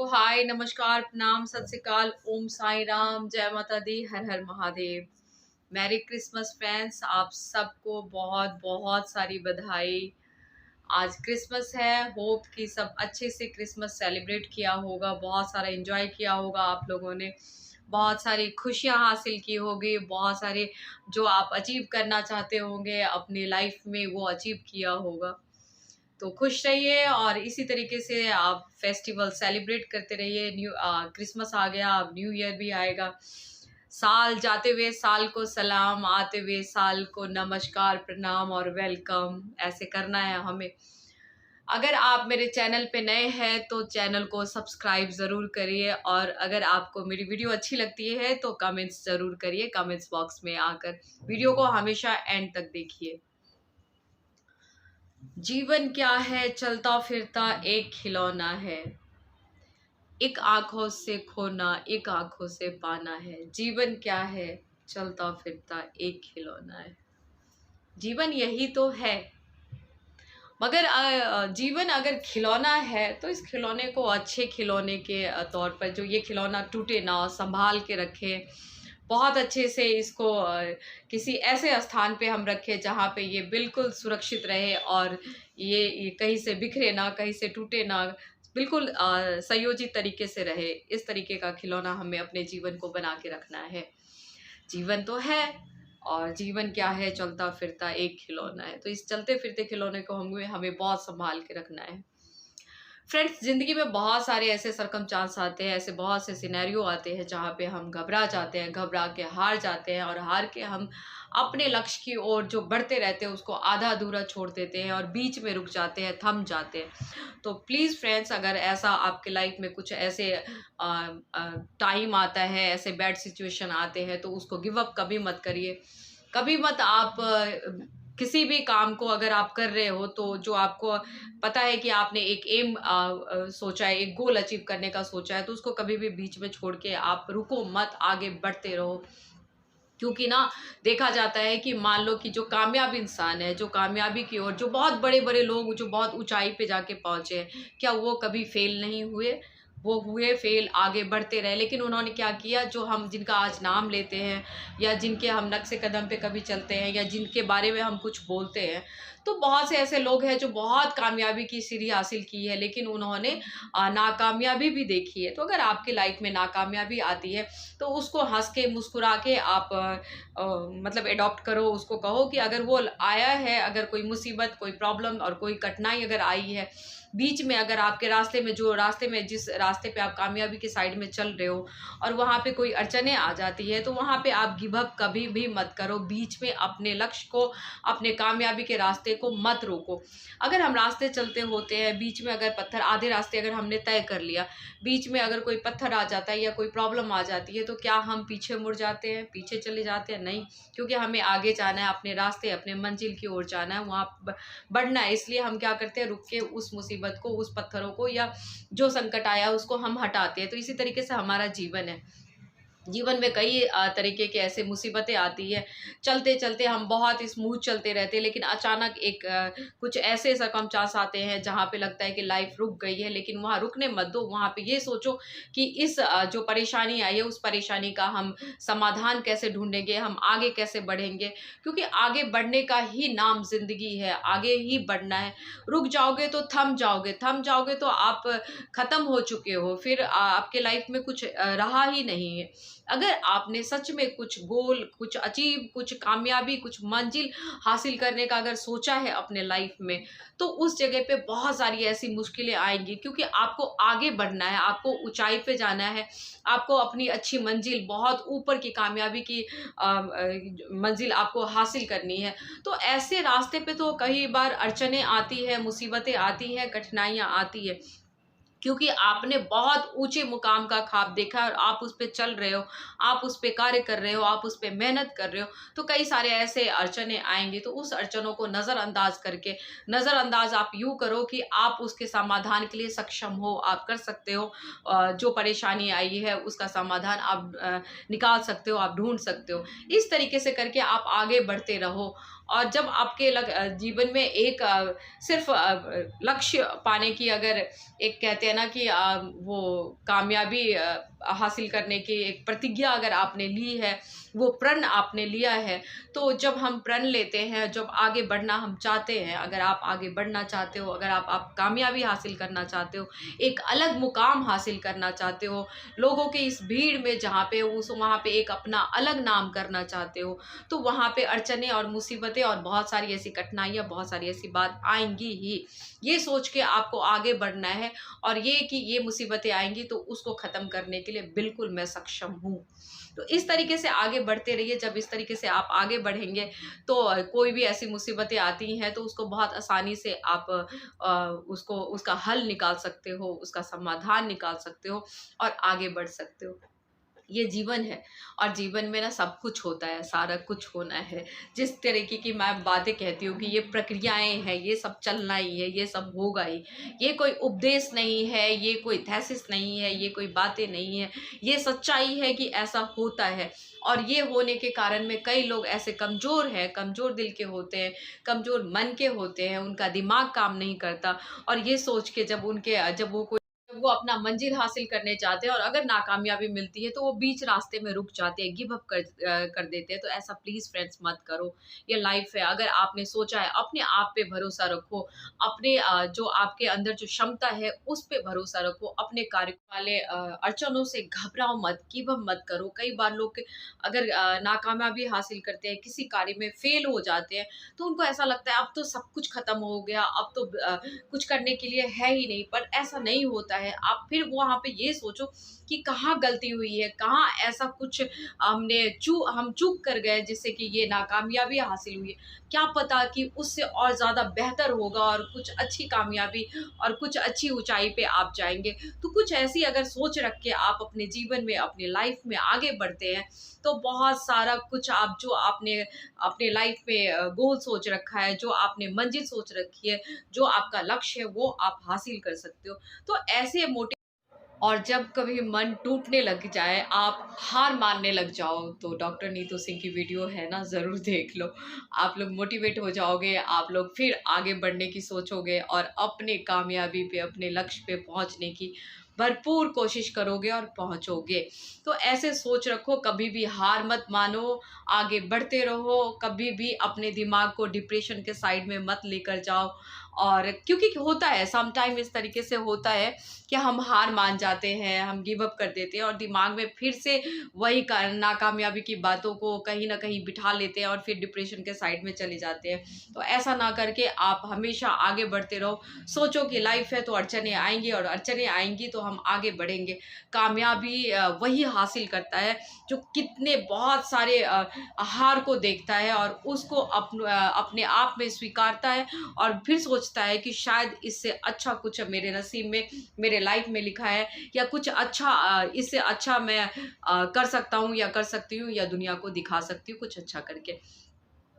हाय, नमस्कार, प्रणाम, सत श्री अकाल, ओम साई राम, जय माता दी, हर हर महादेव। मैरी क्रिसमस फ्रेंड्स, आप सबको बहुत बहुत सारी बधाई। आज क्रिसमस है। होप कि सब अच्छे से क्रिसमस सेलिब्रेट किया होगा, बहुत सारा एंजॉय किया होगा आप लोगों ने, बहुत सारी खुशियां हासिल की होगी, बहुत सारे जो आप अचीव करना चाहते होंगे अपनी लाइफ में वो अचीव किया होगा। तो खुश रहिए और इसी तरीके से आप फेस्टिवल सेलिब्रेट करते रहिए। क्रिसमस आ गया, अब न्यू ईयर भी आएगा। साल जाते हुए साल को सलाम, आते हुए साल को नमस्कार, प्रणाम और वेलकम, ऐसे करना है हमें। अगर आप मेरे चैनल पे नए हैं तो चैनल को सब्सक्राइब ज़रूर करिए, और अगर आपको मेरी वीडियो अच्छी लगती है तो कमेंट्स ज़रूर करिए कमेंट्स बॉक्स में आकर। वीडियो को हमेशा एंड तक देखिए। जीवन क्या है, चलता फिरता एक खिलौना है, एक आंखों से खोना एक आंखों से पाना है। जीवन क्या है, चलता फिरता एक खिलौना है। जीवन यही तो है। मगर जीवन अगर खिलौना है तो इस खिलौने को अच्छे खिलौने के तौर पर, जो ये खिलौना टूटे ना, संभाल के रखें, बहुत अच्छे से इसको किसी ऐसे स्थान पे हम रखें जहाँ पे ये बिल्कुल सुरक्षित रहे, और ये कहीं से बिखरे ना, कहीं से टूटे ना, बिल्कुल संयोजित तरीके से रहे। इस तरीके का खिलौना हमें अपने जीवन को बना के रखना है। जीवन तो है, और जीवन क्या है, चलता फिरता एक खिलौना है। तो इस चलते फिरते खिलौने को हमें बहुत संभाल के रखना है। फ्रेंड्स, ज़िंदगी में बहुत सारे ऐसे सरकमस्टांस आते हैं, ऐसे बहुत से सिनेरियो आते हैं जहाँ पे हम घबरा जाते हैं, घबरा के हार जाते हैं, और हार के हम अपने लक्ष्य की ओर जो बढ़ते रहते हैं उसको आधा अधूरा छोड़ देते हैं और बीच में रुक जाते हैं, थम जाते हैं। तो प्लीज़ फ्रेंड्स, अगर ऐसा आपके लाइफ में कुछ ऐसे टाइम आता है, ऐसे बैड सिचुएशन आते हैं, तो उसको गिव अप कभी मत करिए। कभी मत आप किसी भी काम को अगर आप कर रहे हो तो जो आपको पता है कि आपने एक एम सोचा है, एक गोल अचीव करने का सोचा है, तो उसको कभी भी बीच में छोड़ के आप रुको मत, आगे बढ़ते रहो। क्योंकि ना, देखा जाता है कि मान लो कि जो कामयाब इंसान है, जो कामयाबी की ओर, जो बहुत बड़े बड़े लोग जो बहुत ऊंचाई पे जाके पहुंचे हैं, क्या वो कभी फेल नहीं हुए? वो हुए फेल, आगे बढ़ते रहे। लेकिन उन्होंने क्या किया, जो हम जिनका आज नाम लेते हैं, या जिनके हम नक्शे कदम पे कभी चलते हैं, या जिनके बारे में हम कुछ बोलते हैं, तो बहुत से ऐसे लोग हैं जो बहुत कामयाबी की सीढ़ी हासिल की है, लेकिन उन्होंने नाकामयाबी भी देखी है। तो अगर आपकी लाइफ में नाकामयाबी आती है तो उसको हंस के मुस्कुरा के आप मतलब एडॉप्ट करो। उसको कहो कि अगर वो आया है, अगर कोई मुसीबत, कोई प्रॉब्लम और कोई कठिनाई अगर आई है बीच में, अगर आपके रास्ते में, जो रास्ते में, जिस रास्ते पे आप कामयाबी के साइड में चल रहे हो, और वहाँ पे कोई अड़चने आ जाती है, तो वहाँ पे आप गिव अप कभी भी मत करो। बीच में अपने लक्ष्य को, अपने कामयाबी के रास्ते को मत रोको। अगर हम रास्ते चलते होते हैं, बीच में अगर पत्थर, आधे रास्ते अगर हमने तय कर लिया, बीच में अगर कोई पत्थर आ जाता है या कोई प्रॉब्लम आ जाती है, तो क्या हम पीछे मुड़ जाते हैं, पीछे चले जाते हैं? नहीं, क्योंकि हमें आगे जाना है, अपने रास्ते, अपने मंजिल की ओर जाना है, वहाँ बढ़ना है। इसलिए हम क्या करते हैं, रुक के उस मुसीबत को, उस पत्थरों को, या जो संकट आया उसको हम हटाते हैं। तो इसी तरीके से हमारा जीवन है। जीवन में कई तरीके के ऐसे मुसीबतें आती है, चलते चलते हम बहुत स्मूथ चलते रहते हैं, लेकिन अचानक एक कुछ ऐसे सरकमस्टांस आते हैं जहाँ पे लगता है कि लाइफ रुक गई है। लेकिन वहाँ रुकने मत दो, वहाँ पे ये सोचो कि इस जो परेशानी आई है, उस परेशानी का हम समाधान कैसे ढूंढेंगे, हम आगे कैसे बढ़ेंगे। क्योंकि आगे बढ़ने का ही नाम जिंदगी है, आगे ही बढ़ना है। रुक जाओगे तो थम जाओगे, थम जाओगे तो आप खत्म हो चुके हो, फिर आपके लाइफ में कुछ रहा ही नहीं है। अगर आपने सच में कुछ गोल, कुछ अचीव, कुछ कामयाबी, कुछ मंजिल हासिल करने का अगर सोचा है अपने लाइफ में, तो उस जगह पे बहुत सारी ऐसी मुश्किलें आएंगी, क्योंकि आपको आगे बढ़ना है, आपको ऊंचाई पे जाना है, आपको अपनी अच्छी मंजिल, बहुत ऊपर की कामयाबी की मंजिल आपको हासिल करनी है। तो ऐसे रास्ते पे तो कई बार अड़चने आती है, मुसीबतें आती हैं, कठिनाइयाँ आती है, क्योंकि आपने बहुत ऊंचे मुकाम का ख्वाब देखा है और आप उस पे चल रहे हो, आप उस पे कार्य कर रहे हो, आप उस पे मेहनत कर रहे हो। तो कई सारे ऐसे अड़चने आएंगे, तो उस अड़चनों को नज़रअंदाज करके, नज़रअंदाज आप यूँ करो कि आप उसके समाधान के लिए सक्षम हो, आप कर सकते हो। जो परेशानी आई है उसका समाधान आप निकाल सकते हो, आप ढूंढ सकते हो। इस तरीके से करके आप आगे बढ़ते रहो, और जब आपके जीवन में एक सिर्फ लक्ष्य पाने की, अगर एक कहते हैं ना कि वो कामयाबी हासिल करने की एक प्रतिज्ञा अगर आपने ली है, वो प्रण आपने लिया है, तो जब हम प्रण लेते हैं, जब आगे बढ़ना हम चाहते हैं, अगर आप आगे बढ़ना चाहते हो, अगर आप कामयाबी हासिल करना चाहते हो, एक अलग मुकाम हासिल करना चाहते हो, लोगों के इस भीड़ में जहाँ पे उस वहाँ पे एक अपना अलग नाम करना चाहते हो, तो वहाँ पे अड़चने और मुसीबतें और बहुत सारी ऐसी कठिनाइयाँ, बहुत सारी ऐसी बात आएंगी ही। ये सोच के आपको आगे बढ़ना है, और ये कि ये मुसीबतें आएंगी तो उसको ख़त्म करने के लिए बिल्कुल मैं सक्षम हूँ। तो इस तरीके से आगे बढ़ते रहिए। जब इस तरीके से आप आगे बढ़ेंगे तो कोई भी ऐसी मुसीबतें आती हैं तो उसको बहुत आसानी से आप उसको उसका हल निकाल सकते हो, उसका समाधान निकाल सकते हो और आगे बढ़ सकते हो। ये जीवन है, और जीवन में ना सब कुछ होता है, सारा कुछ होना है। जिस तरीके की मैं बातें कहती हूँ कि ये प्रक्रियाएँ हैं, ये सब चलना ही है, ये सब होगा ही। ये कोई उपदेश नहीं है, ये कोई थीसिस नहीं है, ये कोई बातें नहीं है। ये सच्चाई है कि ऐसा होता है, और ये होने के कारण में कई लोग ऐसे कमज़ोर हैं, कमज़ोर दिल के होते हैं, कमज़ोर मन के होते हैं, उनका दिमाग काम नहीं करता, और ये सोच के जब वो अपना मंजिल हासिल करने चाहते हैं और अगर नाकामयाबी मिलती है तो वो बीच रास्ते में रुक जाते हैं, गिव अप कर देते हैं। तो ऐसा प्लीज़ फ्रेंड्स मत करो। ये लाइफ है, अगर आपने सोचा है, अपने आप पे भरोसा रखो, अपने जो आपके अंदर जो क्षमता है उस पे भरोसा रखो, अपने कार्य वाले अड़चनों से घबराओ मत, गिव अप मत करो। कई बार लोग अगर नाकामयाबी हासिल करते हैं, किसी कार्य में फेल हो जाते हैं, तो उनको ऐसा लगता है अब तो सब कुछ खत्म हो गया, अब तो कुछ करने के लिए है ही नहीं। पर ऐसा नहीं होता है। आप फिर वहाँ पे ये सोचो कि कहाँ गलती हुई है, कहाँ ऐसा कुछ हम चूक कर गए जिससे कि ये नाकामयाबी हासिल हुई है। क्या पता कि उससे और ज़्यादा बेहतर होगा और कुछ अच्छी कामयाबी और कुछ अच्छी ऊँचाई पे आप जाएँगे। तो कुछ ऐसी अगर सोच रख के आप अपने जीवन में, अपनी लाइफ़ में आगे बढ़ते हैं, तो बहुत सारा कुछ आप जो आपने अपने लाइफ़ में गोल सोच रखा है, जो आपने मंज़िल सोच रखी है, जो आपका लक्ष्य है, वो आप हासिल कर सकते हो। तो ऐसे मोटिव और जब कभी मन टूटने लग जाए, आप हार मानने लग जाओ, तो डॉक्टर नीतू सिंह की वीडियो है ना, ज़रूर देख लो। आप लोग मोटिवेट हो जाओगे, आप लोग फिर आगे बढ़ने की सोचोगे और अपने कामयाबी पे, अपने लक्ष्य पे पहुंचने की भरपूर कोशिश करोगे और पहुंचोगे। तो ऐसे सोच रखो, कभी भी हार मत मानो, आगे बढ़ते रहो, कभी भी अपने दिमाग को डिप्रेशन के साइड में मत लेकर जाओ। और क्योंकि होता है सम टाइम, इस तरीके से होता है कि हम हार मान जाते हैं, हम गिव अप कर देते हैं और दिमाग में फिर से वही नाकामयाबी की बातों को कहीं ना कहीं बिठा लेते हैं और फिर डिप्रेशन के साइड में चले जाते हैं। तो ऐसा ना करके आप हमेशा आगे बढ़ते रहो। सोचो कि लाइफ है तो अड़चने आएंगी, और अड़चने आएंगी तो हम आगे बढ़ेंगे। कामयाबी वही हासिल करता है जो कितने बहुत सारे हार को देखता है और उसको अपने आप में स्वीकारता है, और फिर सोचता है कि शायद इससे अच्छा कुछ मेरे नसीब में, मेरे लाइफ में लिखा है, या कुछ अच्छा इससे अच्छा मैं कर सकता हूँ या कर सकती हूँ, या दुनिया को दिखा सकती हूँ कुछ अच्छा करके।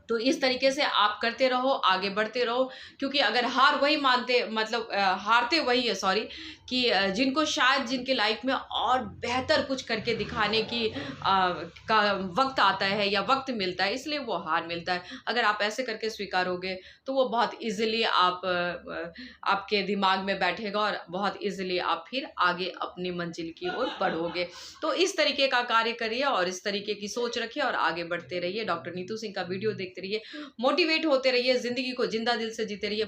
तो इस तरीके से आप करते रहो, आगे बढ़ते रहो, क्योंकि अगर हार वही मानते, मतलब हारते वही है, सॉरी, कि जिनको शायद जिनके लाइफ में और बेहतर कुछ करके दिखाने की का वक्त आता है या वक्त मिलता है, इसलिए वो हार मिलता है। अगर आप ऐसे करके स्वीकारोगे तो वो बहुत इजीली आपके दिमाग में बैठेगा और बहुत इजीली आप फिर आगे अपनी मंजिल की ओर बढ़ोगे। तो इस तरीके का कार्य करिए और इस तरीके की सोच रखिए और आगे बढ़ते रहिए। डॉक्टर नीतू सिंह का वीडियो देखते रहिए, मोटिवेट होते रहिए, जिंदगी को जिंदा दिल से जीते रहिए।